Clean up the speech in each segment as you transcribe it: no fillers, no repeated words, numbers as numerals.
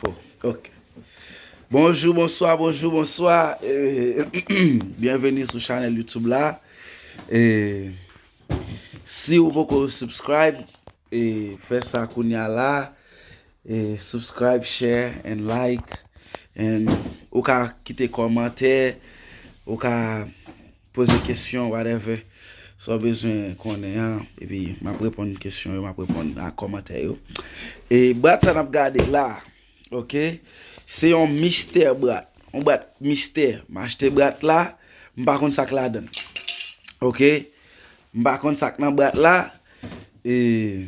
Faux. Ok. Bonjour, bonsoir, bonjour, bonsoir. Bienvenue sur la chaîne YouTube là. Si vous voulez subscribe, faites ça là. Subscribe, share, and like. And ou ka quitter commentaire, ou ka poser question, whatever. So besoin qu'on ait, et puis m'a répondre une question, m'a répondre à commentaire. Et brat ça n'a regardé là. OK? C'est un mystère brat. Un brat mystère. M'acheter brat là, m'pa konn sak la donne. OK? M'pa konn sak nan brat là et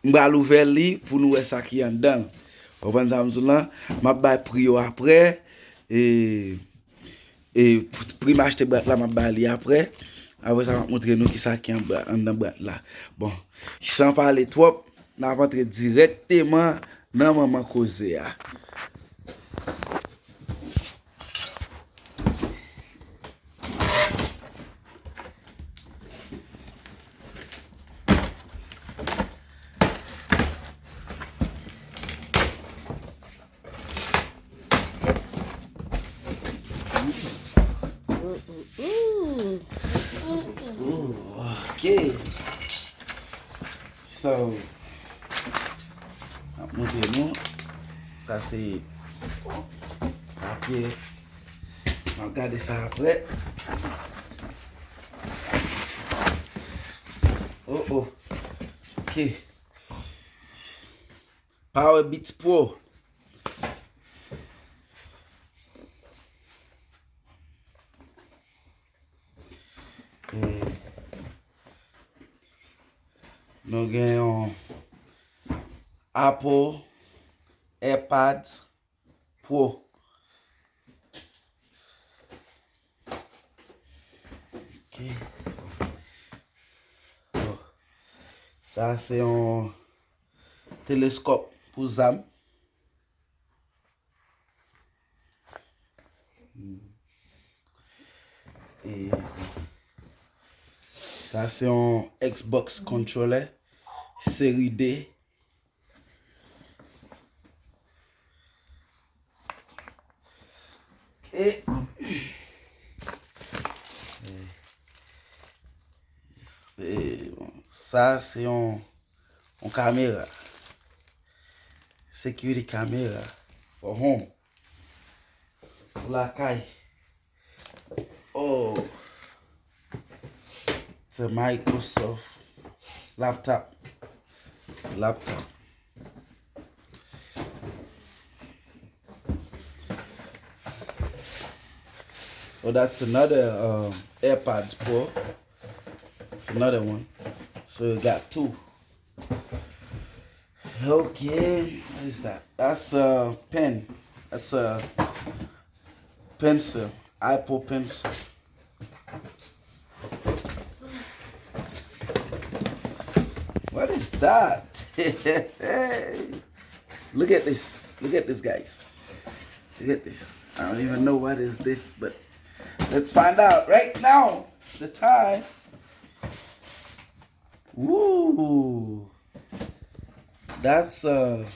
m'pa l'ouvert li pour nous voir ça qui en dedans. Vous comprenez ça m'zoulan? M'a bay prix après et prix m'acheter brat là m'a bay li après. Après ça va montrer nous qui ça qui en dans brat là. Bon, sans parler trop, on va rentrer directement dans maman cause ya. OK. So, on va montrer nous. Ça c'est papier. On va regarder ça après. Oh oh. OK. Power Beats Pro. Nous gagnons Apple AirPods Pro. OK. Oh. Ça c'est un télescope pour ZAM. Et ça c'est un Xbox controller série D. Et ça c'est un caméra. Security camera for home. Pour la caille. Oh. It's a Microsoft laptop. It's a laptop. Oh, that's another AirPods Pro. It's another one. So you got two. Okay, what is that? That's a pen. That's a pencil. Apple pencil. What is that? Look at this. Look at this, guys. Look at this. I don't even know what is this, but let's find out right now. The time. Woo! That's a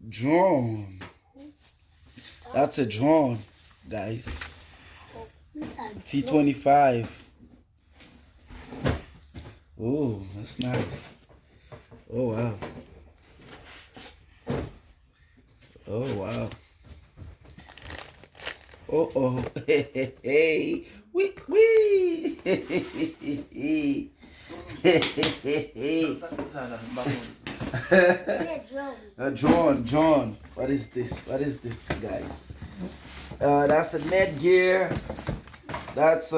drone. That's a drone, guys. T-25. Oh, that's nice. Oh wow. Oh wow. Oh oh. Hey hey. Wee wee. A drone. What is this? What is this, guys? That's a Netgear. That's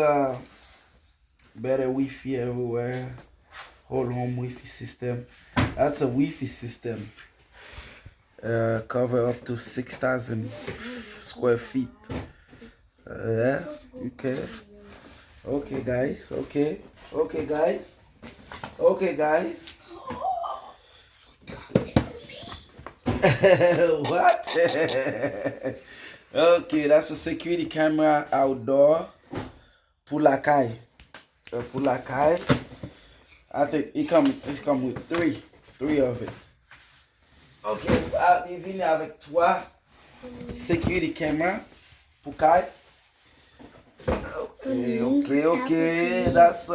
better Wi-Fi everywhere. Whole home Wi-Fi system. That's a Wi-Fi system. Cover up to 6,000 square feet. Yeah. Okay. Okay, guys. Okay. Okay, guys. Okay, guys. What? Okay, that's a security camera outdoor. Pour la caille. Pour la caille. I think it's come with three of it. Ok, il vient avec trois security camera pour Kai. Okay. That's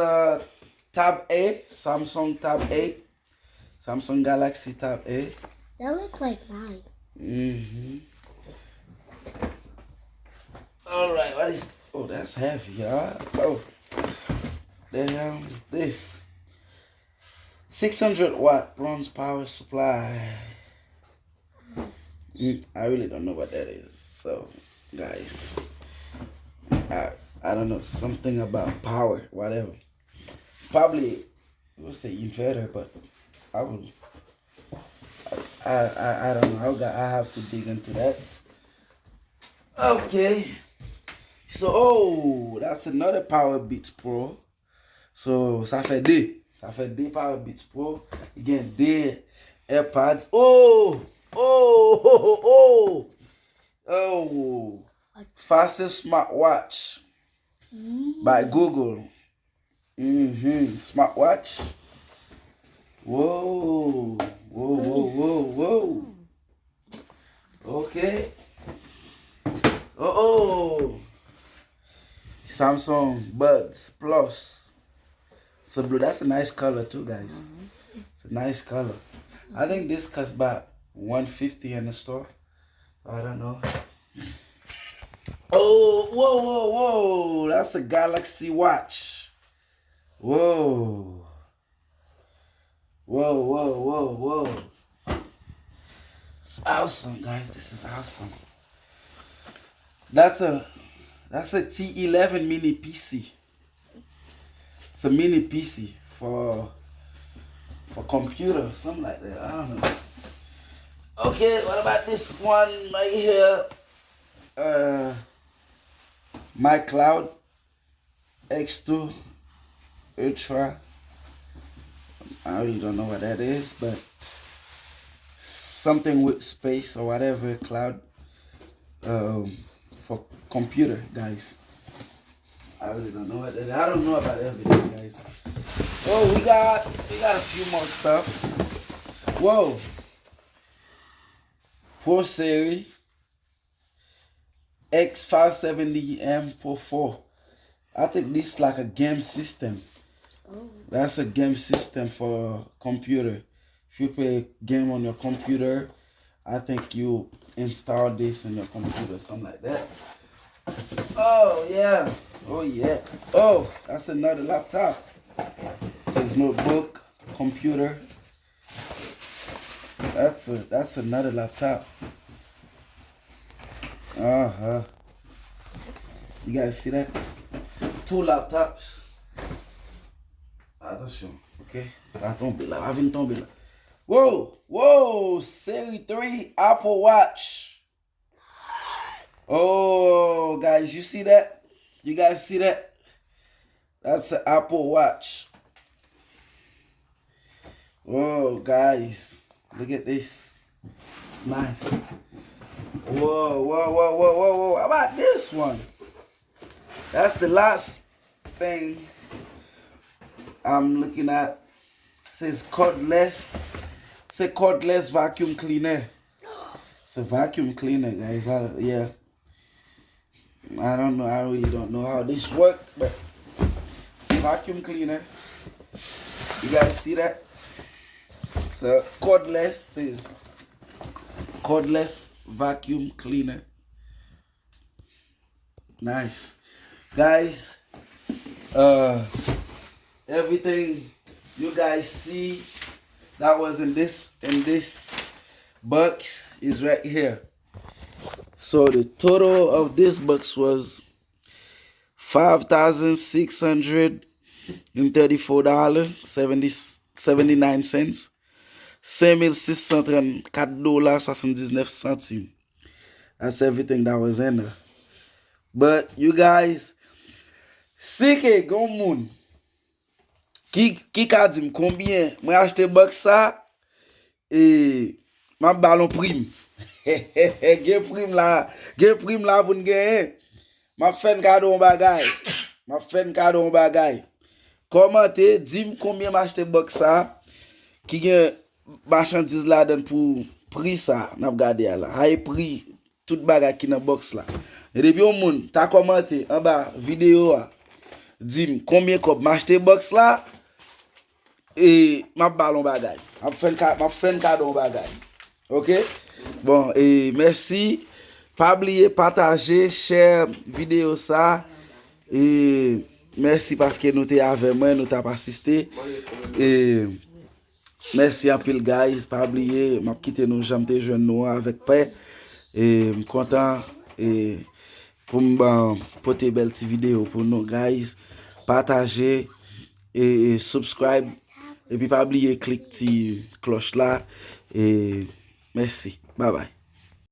Tab A, Samsung Tab A, Samsung Galaxy Tab A. That looks like mine. All right, what is? Oh, that's heavy, y'all. Oh, the hell is this? 600-watt bronze power supply. I really don't know what that is. So, guys, I don't know, something about power, whatever. Probably we'll say inverter, but I will. I don't know. I have to dig into that. Okay. So, oh, that's another Power Beats Pro. So, ça fait deux. Ça fait deux Power Beats Pro. Again, deux AirPods. Oh! Oh! Oh! Oh! Oh! Fastest smartwatch by Google. Smartwatch. Whoa! Whoa! Whoa! Whoa! Whoa! Okay. Oh! Samsung Buds Plus. So blue, that's a nice color too, guys. It's a nice color. I think this costs about $150 in the store. I don't know. Oh, whoa, whoa, whoa. That's a Galaxy Watch. Whoa. Whoa, whoa, whoa, whoa. It's awesome, guys. This is awesome. That's a T11 mini PC. It's a mini PC for computer, something like that. I don't know. Okay, what about this one right here? My Cloud X2 Ultra. I really don't know what that is, but something with space or whatever, cloud for computer, guys. I really don't know what that is. I don't know about everything, guys. Oh, we got a few more stuff. Whoa. Pro Series X570M Pro 4. I think this is like a game system. That's a game system for computer. If you play a game on your computer, I think you install this in your computer, something like that. Oh yeah. Oh yeah. Oh, that's another laptop. It says notebook, computer. That's another laptop. You guys see that? Two laptops. Attention, ok? Va tomber là, va venir tomber là. Whoa, whoa, Series 3 Apple Watch. Oh, guys, you see that? You guys see that? That's an Apple Watch. Whoa, guys, look at this. It's nice. Whoa, whoa, whoa, whoa, whoa, whoa. How about this one? That's the last thing I'm looking at. It says cordless. It's a cordless vacuum cleaner. It's a vacuum cleaner, guys. Yeah. I don't know. I really don't know how this works, but it's a vacuum cleaner. You guys see that? It's a cordless. Says cordless vacuum cleaner. Nice, guys. Everything you guys see that was in this box is right here. So the total of this box was $5,634.79. $5,634.79. That's everything that was in there. But you guys, CK Gomoun, qui a dit combien moi acheté box ça et ma ballon prime. Gen prime là pour nous gagner. Ma fait un cadeau en bagay. Commentez, dis-moi combien m'a acheté box ça qui gagne marchandise là dedans prix ça, n'a regardé là. Hay prix tout bagay qui dans box là. Et depuis au monde, t'as commenté en bas vidéo a, dis combien qu'on m'acheter box là et m'a ballon bagay. M'a fait un cadeau bagay. OK? Bon, et merci. Pas oublier partager, share vidéo ça et merci parce que nous t'es avec moi, nous t'as assisté et merci un peu guys, pas oublier, m'a quitté nous jamais jeune nous avec paix et content et pour me porter belle petite vidéo pour nous guys, partager et subscribe et puis pas oublier cliquer cloche là et merci. Bye bye.